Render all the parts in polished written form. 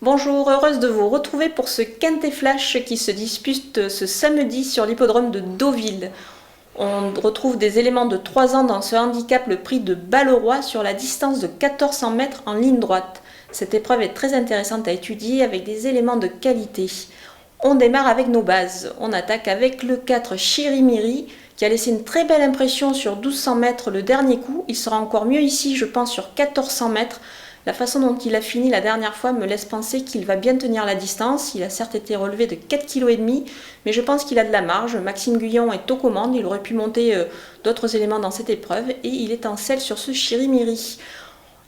Bonjour, heureuse de vous retrouver pour ce Quintet Flash qui se dispute ce samedi sur l'hippodrome de Deauville. On retrouve des éléments de 3 ans dans ce handicap, le prix de Balleroy sur la distance de 1400 mètres en ligne droite. Cette épreuve est très intéressante à étudier avec des éléments de qualité. On démarre avec nos bases. On attaque avec le 4 Chirimiri qui a laissé une très belle impression sur 1200 mètres le dernier coup. Il sera encore mieux ici, je pense, sur 1400 mètres. La façon dont il a fini la dernière fois me laisse penser qu'il va bien tenir la distance. Il a certes été relevé de 4,5 kg, mais je pense qu'il a de la marge. Maxime Guyon est aux commandes, il aurait pu monter d'autres éléments dans cette épreuve et il est en selle sur ce Chirimiri.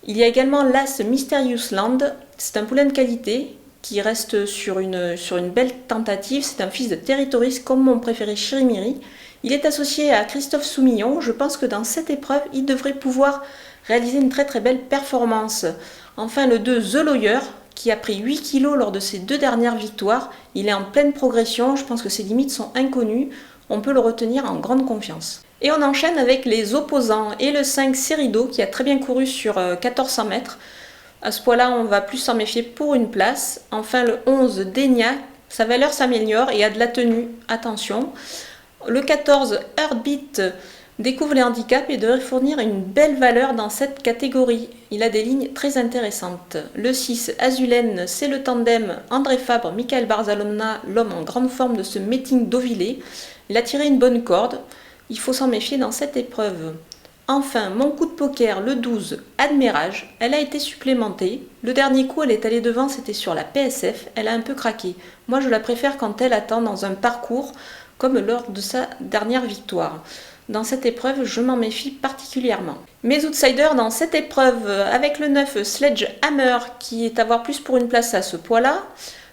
Il y a également l'As Mysterious Land, c'est un poulain de qualité qui reste sur une belle tentative. C'est un fils de Territoris comme mon préféré Chirimiri. Il est associé à Christophe Soumillon. Je pense que dans cette épreuve, il devrait pouvoir réaliser une très très belle performance. Enfin, le 2 The Lawyer, qui a pris 8 kg lors de ses 2 dernières victoires. Il est en pleine progression, je pense que ses limites sont inconnues. On peut le retenir en grande confiance. Et on enchaîne avec les opposants et le 5 Cerido, qui a très bien couru sur 1400 mètres. À ce poids-là, on va plus s'en méfier pour une place. Enfin, le 11 Denia, sa valeur s'améliore et a de la tenue, attention. Le 14 Heartbeat découvre les handicaps et devrait fournir une belle valeur dans cette catégorie. Il a des lignes très intéressantes. Le 6 Azulène, c'est le tandem André Fabre, Michael Barzalona, l'homme en grande forme de ce meeting Deauvillé. Il a tiré une bonne corde. Il faut s'en méfier dans cette épreuve. Enfin, mon coup de poker, le 12, Admirage, elle a été supplémentée. Le dernier coup, elle est allée devant, c'était sur la PSF, elle a un peu craqué. Moi, je la préfère quand elle attend dans un parcours, comme lors de sa dernière victoire. Dans cette épreuve, je m'en méfie particulièrement. Mes outsiders dans cette épreuve, avec le 9, Sledgehammer, qui est à voir plus pour une place à ce poids-là.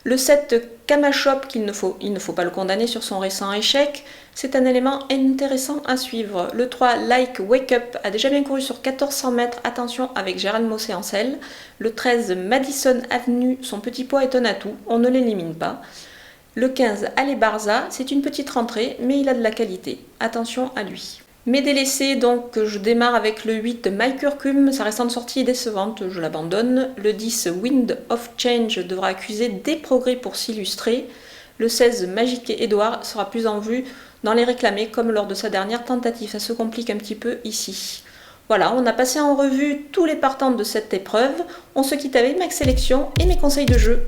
Le 7, Kamashop, il ne faut pas le condamner sur son récent échec. C'est un élément intéressant à suivre. Le 3, Like Wake Up, a déjà bien couru sur 1400 mètres. Attention avec Gérald Mossé en selle. Le 13, Madison Avenue, son petit poids est un atout. On ne l'élimine pas. Le 15, Ale Barza, c'est une petite rentrée, mais il a de la qualité. Attention à lui. Mes délaissés, donc je démarre avec le 8 My Curcum, sa récente sortie est décevante, je l'abandonne. Le 10 Wind of Change devra accuser des progrès pour s'illustrer. Le 16 Magic Edouard sera plus en vue dans les réclamés comme lors de sa dernière tentative, ça se complique un petit peu ici. Voilà, on a passé en revue tous les partants de cette épreuve, on se quitte avec ma sélection et mes conseils de jeu.